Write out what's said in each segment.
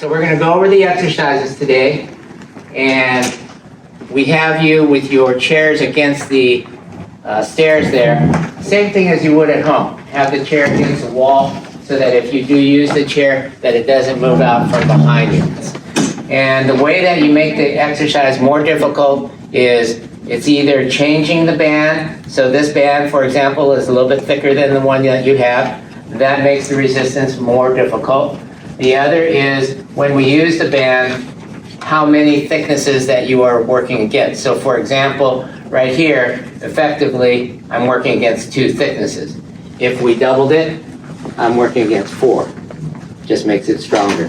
So we're going to go over the exercises today, and we have you with your chairs against the stairs there. Same thing as you would at home. Have the chair against the wall so that if you do use the chair, that it doesn't move out from behind you. And the way that you make the exercise more difficult is it's either changing the band. So this band, for example, is a little bit thicker than the one that you have. That makes the resistance more difficult. The other is when we use the band, how many thicknesses that you are working against. So for example, right here, effectively, I'm working against 2 thicknesses. If we doubled it, I'm working against 4. Just makes it stronger.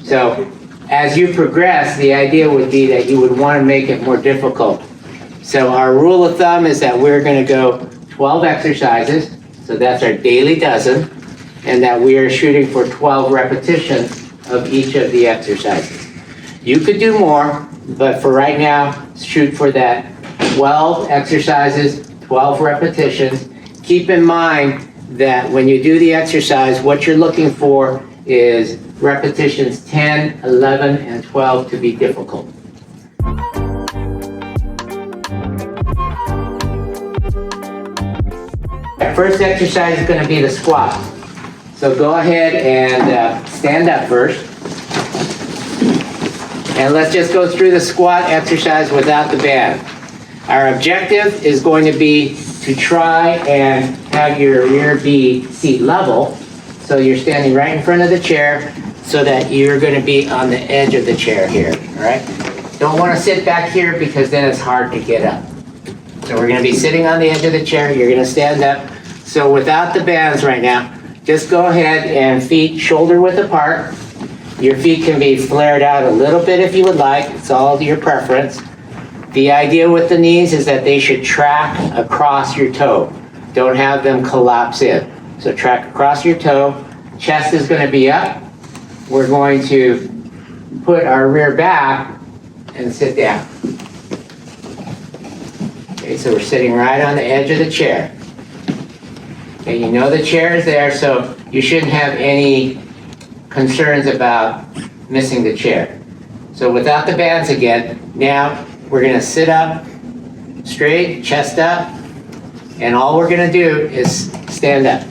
So as you progress, the idea would be that you would want to make it more difficult. So our rule of thumb is that we're going to go 12 exercises. So that's our daily dozen. And that we are shooting for 12 repetitions of each of the exercises. You could do more, but for right now, shoot for that 12 exercises, 12 repetitions. Keep in mind that when you do the exercise, what you're looking for is repetitions 10, 11, and 12 to be difficult. Our first exercise is going to be the squat. So go ahead and stand up first. And let's just go through the squat exercise without the band. Our objective is going to be to try and have your rear be seat level. So you're standing right in front of the chair so that you're going to be on the edge of the chair here, all right? Don't want to sit back here because then it's hard to get up. So we're going to be sitting on the edge of the chair. You're going to stand up. So without the bands right now, just go ahead and feet shoulder width apart. Your feet can be flared out a little bit if you would like. It's all your preference. The idea with the knees is that they should track across your toe. Don't have them collapse in. So track across your toe. Chest is going to be up. We're going to put our rear back and sit down. Okay, so we're sitting right on the edge of the chair. Okay, you know the chair is there, so you shouldn't have any concerns about missing the chair. So without the bands again, now we're going to sit up straight, chest up, and all we're going to do is stand up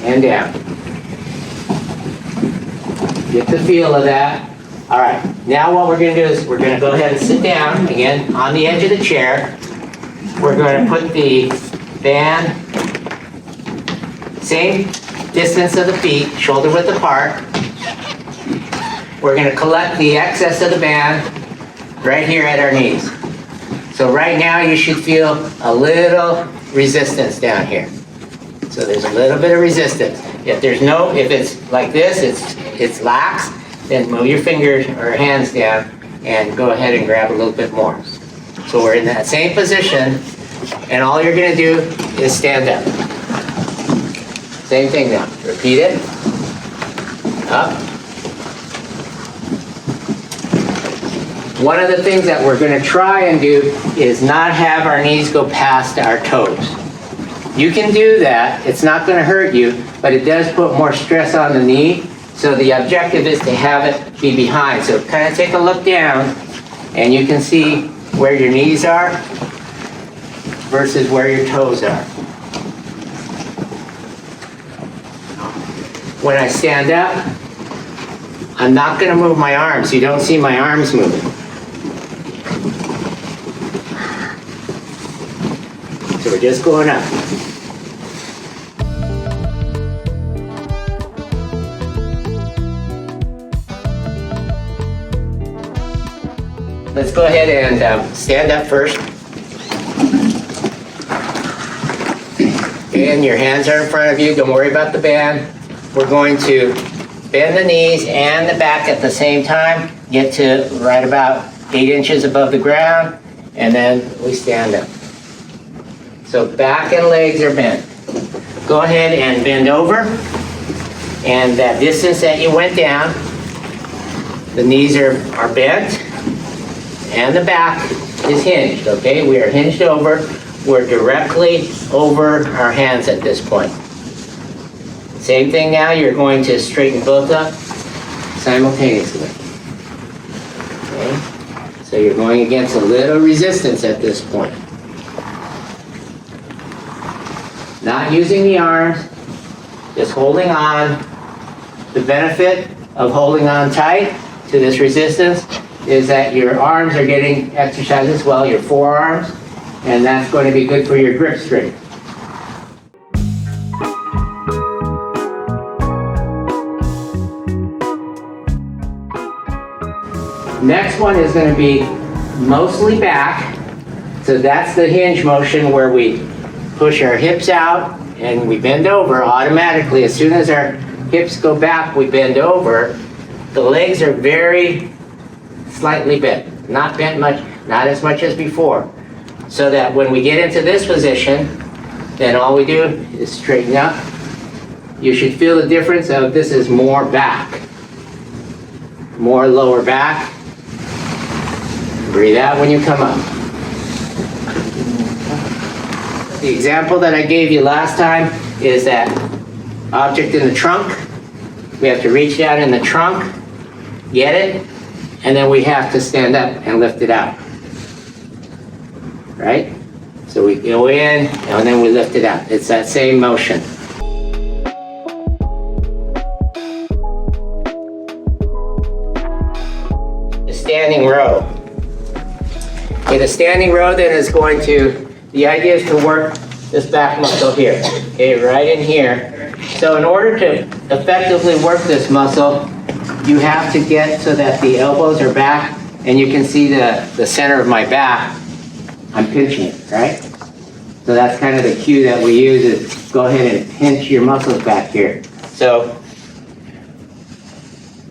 and down. Get the feel of that. All right, now what we're going to do is we're going to go ahead and sit down again on the edge of the chair. We're going to put the band, same distance of the feet, shoulder width apart. We're going to collect the excess of the band right here at our knees. So right now you should feel a little resistance down here. So there's a little bit of resistance. If it's like this, it's lax, then move your fingers or hands down and go ahead and grab a little bit more. So we're in that same position. And all you're going to do is stand up. Same thing now. Repeat it. Up. One of the things that we're going to try and do is not have our knees go past our toes. You can do that. It's not going to hurt you, but it does put more stress on the knee. So the objective is to have it be behind. So kind of take a look down, and you can see where your knees are versus where your toes are. When I stand up, I'm not going to move my arms. You don't see my arms moving. So we're just going up. Let's go ahead and stand up first. And your hands are in front of you. Don't worry about the band. We're going to bend the knees and the back at the same time. Get to right about 8 inches above the ground. And then we stand up. So back and legs are bent. Go ahead and bend over. And that distance that you went down, the knees are bent. And the back is hinged. Okay, we are hinged over. We're directly over our hands at this point. Same thing now, you're going to straighten both up simultaneously. Okay? So you're going against a little resistance at this point. Not using the arms, just holding on. The benefit of holding on tight to this resistance is that your arms are getting exercise as well, your forearms, and that's going to be good for your grip strength. Next one is going to be mostly back. So that's the hinge motion where we push our hips out and we bend over automatically. As soon as our hips go back, we bend over. The legs are very slightly bent. Not bent much, not as much as before. So that when we get into this position, then all we do is straighten up. You should feel the difference of this is more back. More lower back. Breathe out when you come up. The example that I gave you last time is that object in the trunk. We have to reach down in the trunk, get it, and then we have to stand up and lift it out. Right? So we go in and then we lift it out. It's that same motion. The standing row. Okay, the standing row then is going to, the idea is to work this back muscle here, okay, right in here. So in order to effectively work this muscle, you have to get so that the elbows are back, and you can see the center of my back. I'm pinching it, right? So that's kind of the cue that we use is go ahead and pinch your muscles back here. So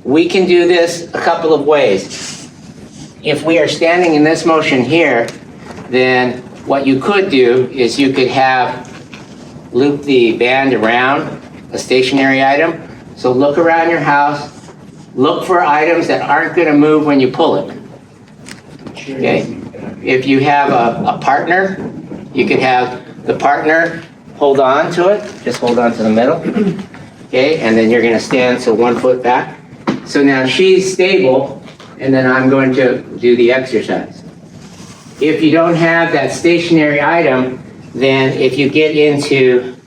we can do this a couple of ways. If we are standing in this motion here, then what you could do is you could have loop the band around a stationary item. So look around your house, look for items that aren't going to move when you pull it. Okay? If you have a partner, you could have the partner hold on to it, just hold on to the middle. Okay, and then you're going to stand so 1 foot back. So now she's stable, and then I'm going to do the exercise. If you don't have that stationary item, then if you get into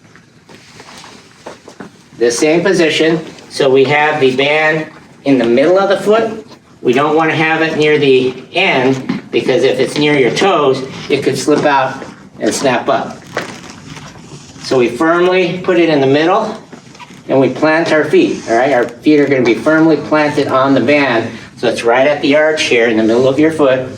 the same position, so we have the band in the middle of the foot, we don't want to have it near the end, because if it's near your toes, it could slip out and snap up. So we firmly put it in the middle, and we plant our feet, all right? Our feet are going to be firmly planted on the band, so it's right at the arch here in the middle of your foot.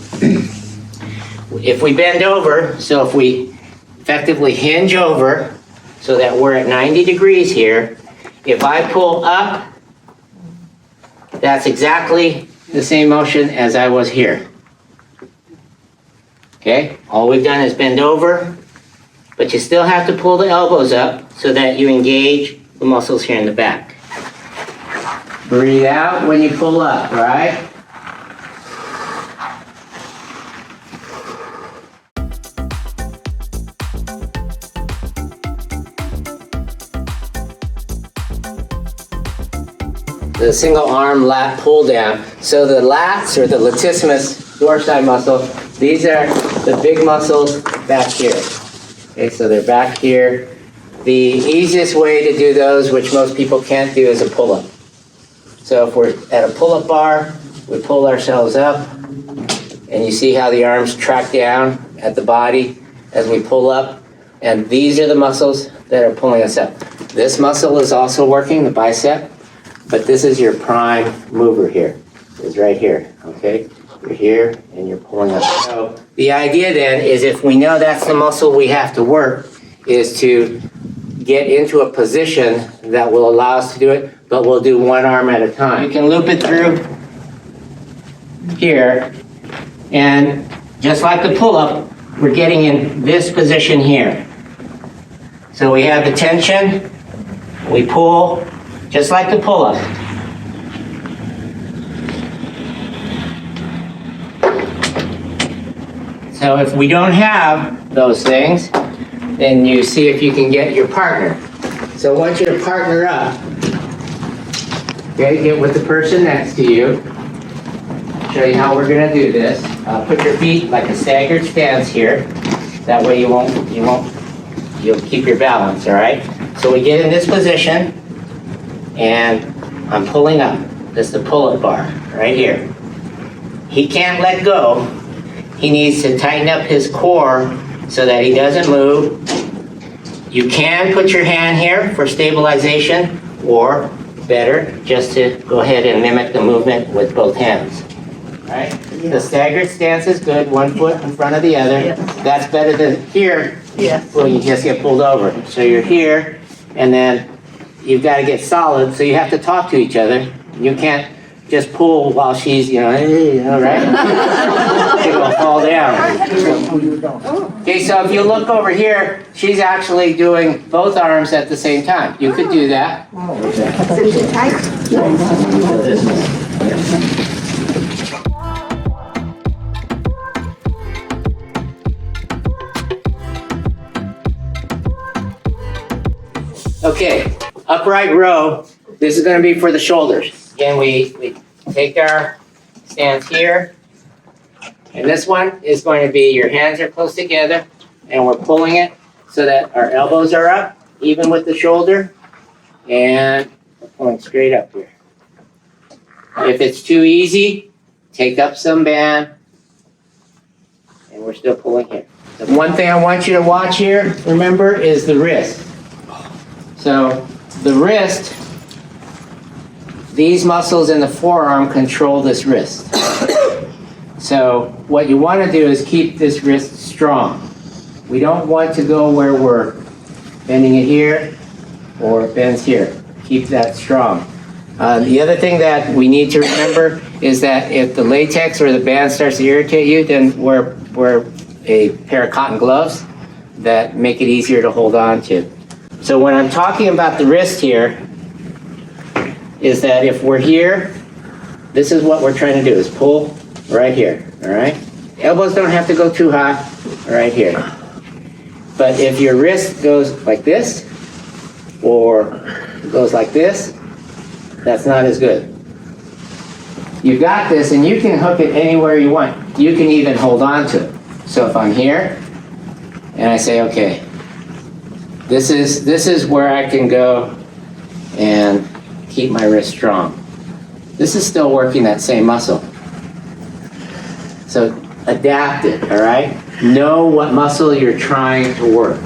If we bend over, so if we effectively hinge over so that we're at 90 degrees here, if I pull up, that's exactly the same motion as I was here. Okay, all we've done is bend over, but you still have to pull the elbows up so that you engage the muscles here in the back. Breathe out when you pull up, right? The single arm lat pull down. So the lats, or the latissimus dorsi muscle, these are the big muscles back here. Okay, so they're back here. The easiest way to do those, which most people can't do, is a pull-up. So if we're at a pull-up bar, we pull ourselves up, and you see how the arms track down at the body as we pull up, and these are the muscles that are pulling us up. This muscle is also working, the bicep, but this is your prime mover here. It's right here, okay? You're here, and you're pulling up. So the idea then is, if we know that's the muscle we have to work, is to get into a position that will allow us to do it, but we'll do one arm at a time. You can loop it through here, and just like the pull-up, we're getting in this position here. So we have the tension, we pull, just like the pull-up. So if we don't have those things, then you see if you can get your partner. So once your partner up, Okay, get with the person next to you. Show you how we're gonna do this. Put your feet like a staggered stance here. That way you'll keep your balance, all right? So we get in this position, and I'm pulling up. This is the pull-up bar, right here. He can't let go. He needs to tighten up his core so that he doesn't move. You can put your hand here for stabilization, or better, just to go ahead and mimic the movement with both hands. Right? Yeah. The staggered stance is good, one foot in front of the other. Yes. That's better than here. Yes. Well, you just get pulled over. So you're here, and then you've got to get solid, so you have to talk to each other. You can't just pull while she's, hey, all right? She's going to fall down. Okay, so if you look over here, she's actually doing both arms at the same time. You could do that. Okay, upright row. This is going to be for the shoulders. Again, we take our stance here. And this one is going to be your hands are close together, and we're pulling it so that our elbows are up, even with the shoulder. And we're pulling straight up here. If it's too easy, take up some band. And we're still pulling here. The one thing I want you to watch here, remember, is the wrist. So the wrist, these muscles in the forearm control this wrist. So what you want to do is keep this wrist strong. We don't want to go where we're bending it here or it bends here. Keep that strong. The other thing that we need to remember is that if the latex or the band starts to irritate you, then wear a pair of cotton gloves that make it easier to hold on to. So when I'm talking about the wrist here, is that if we're here, this is what we're trying to do, is pull right here, all right? Elbows don't have to go too high, right here. But if your wrist goes like this, or goes like this, that's not as good. You got this, and you can hook it anywhere you want. You can even hold on to it. So if I'm here, and I say, okay, this is where I can go and keep my wrist strong. This is still working that same muscle. So adapt it, all right? Know what muscle you're trying to work.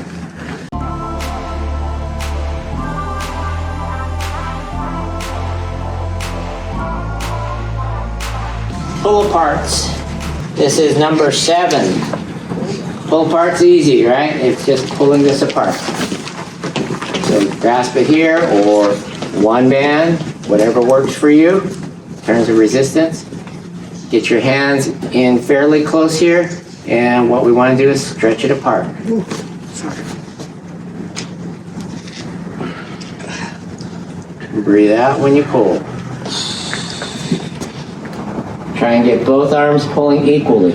Pull aparts. This is number 7. Pull apart's easy, right? It's just pulling this apart. So grasp it here, or one band, whatever works for you. In terms of resistance. Get your hands in fairly close here, and what we want to do is stretch it apart. Breathe out when you pull. Try and get both arms pulling equally.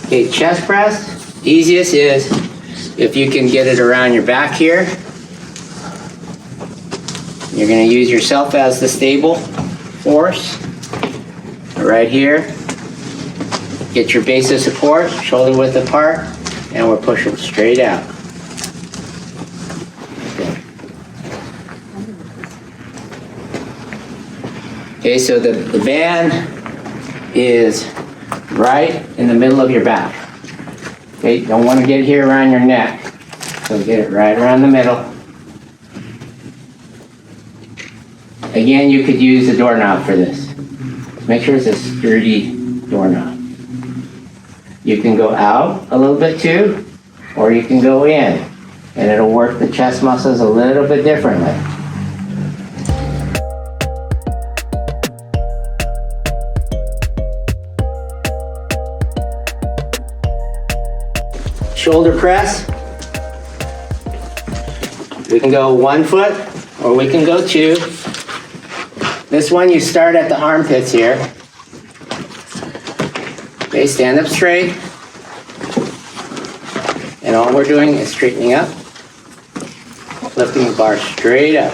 Okay, chest press, easiest is if you can get it around your back here. You're going to use yourself as the stable force. Right here. Get your base of support, shoulder width apart, and we're pushing straight out. Okay, so the band is right in the middle of your back. Okay, don't want to get here around your neck. So get it right around the middle. Again, you could use the doorknob for this. Make sure it's a sturdy doorknob. You can go out a little bit too, or you can go in, and it'll work the chest muscles a little bit differently. Shoulder press. We can go 1 foot, or we can go 2. This one, you start at the armpits here. Okay, stand up straight. And all we're doing is straightening up, lifting the bar straight up.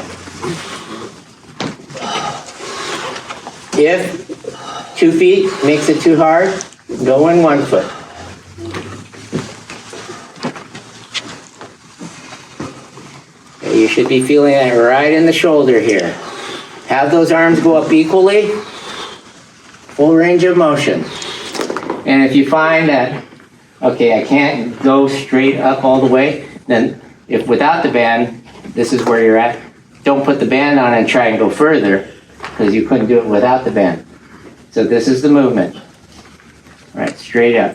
If 2 feet makes it too hard, go in 1 foot. Okay, you should be feeling it right in the shoulder here. Have those arms go up equally, full range of motion. And if you find that, okay, I can't go straight up all the way, then if without the band, this is where you're at, don't put the band on and try and go further, because you couldn't do it without the band. So this is the movement. All right, straight up.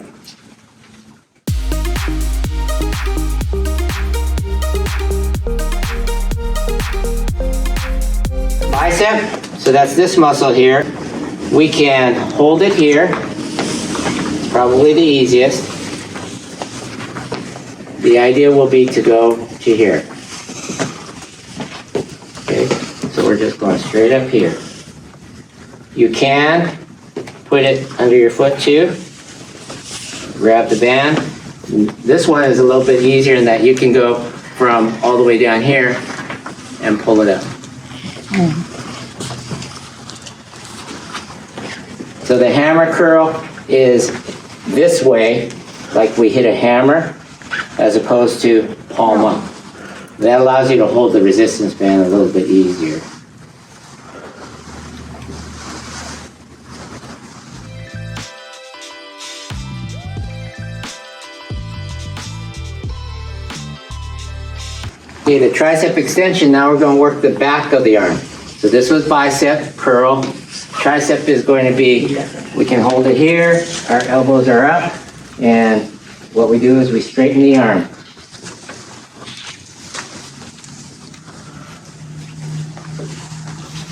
Bicep, so that's this muscle here. We can hold it here. It's probably the easiest. The idea will be to go to here. Okay, so we're just going straight up here. You can put it under your foot too. Grab the band. This one is a little bit easier in that you can go from all the way down here and pull it up. So the hammer curl is this way, like we hit a hammer, as opposed to palm up. That allows you to hold the resistance band a little bit easier. Okay, the tricep extension, now we're going to work the back of the arm. So this was bicep, curl. Tricep is going to be, we can hold it here, our elbows are up, and what we do is we straighten the arm.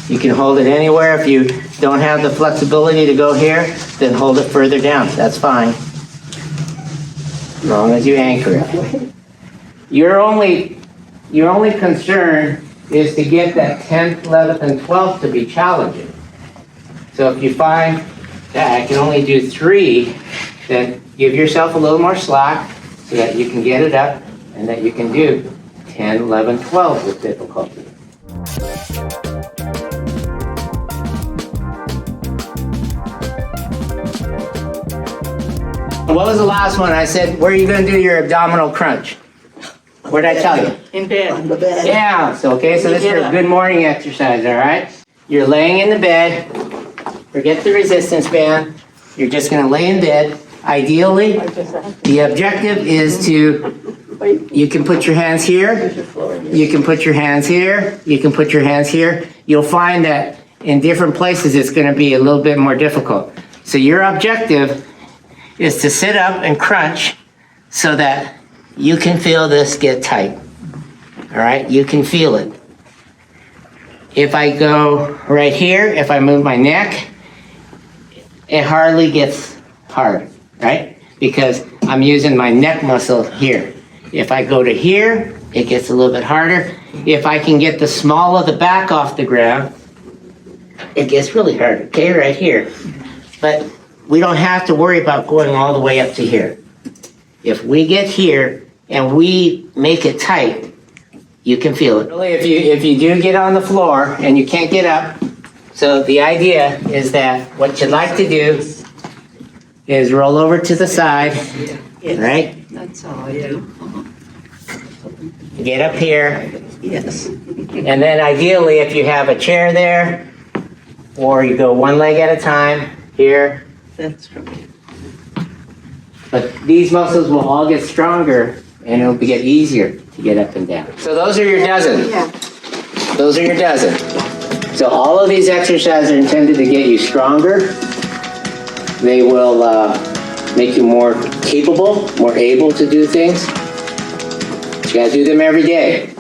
You can hold it anywhere. If you don't have the flexibility to go here, then hold it further down. That's fine. As long as you anchor it. Your only concern is to get that 10th, 11th, and 12th to be challenging. So if you find that I can only do 3, then give yourself a little more slack so that you can get it up and that you can do 10, 11, 12 with difficulty. What was the last one? I said, where are you going to do your abdominal crunch? What did I tell you? In bed. On the bed. Yeah, so okay, so this is your good morning exercise, all right? You're laying in the bed. Forget the resistance band. You're just going to lay in bed. Ideally, the objective is to, you can put your hands here, you can put your hands here, you can put your hands here. You'll find that in different places it's going to be a little bit more difficult. So your objective is to sit up and crunch so that you can feel this get tight. All right, you can feel it. If I go right here, if I move my neck, it hardly gets hard, right? Because I'm using my neck muscle here. If I go to here, it gets a little bit harder. If I can get the small of the back off the ground, it gets really hard, okay, right here. But we don't have to worry about going all the way up to here. If we get here and we make it tight, you can feel it. Really, if you do get on the floor and you can't get up, so the idea is that what you'd like to do is roll over to the side, right? That's all I do. Get up here. Yes. And then ideally, if you have a chair there, or you go one leg at a time, here. That's right. But these muscles will all get stronger and it'll get easier to get up and down. So those are your dozen. Yeah. Those are your dozen. So all of these exercises are intended to get you stronger. They will make you more capable, more able to do things. You gotta do them every day.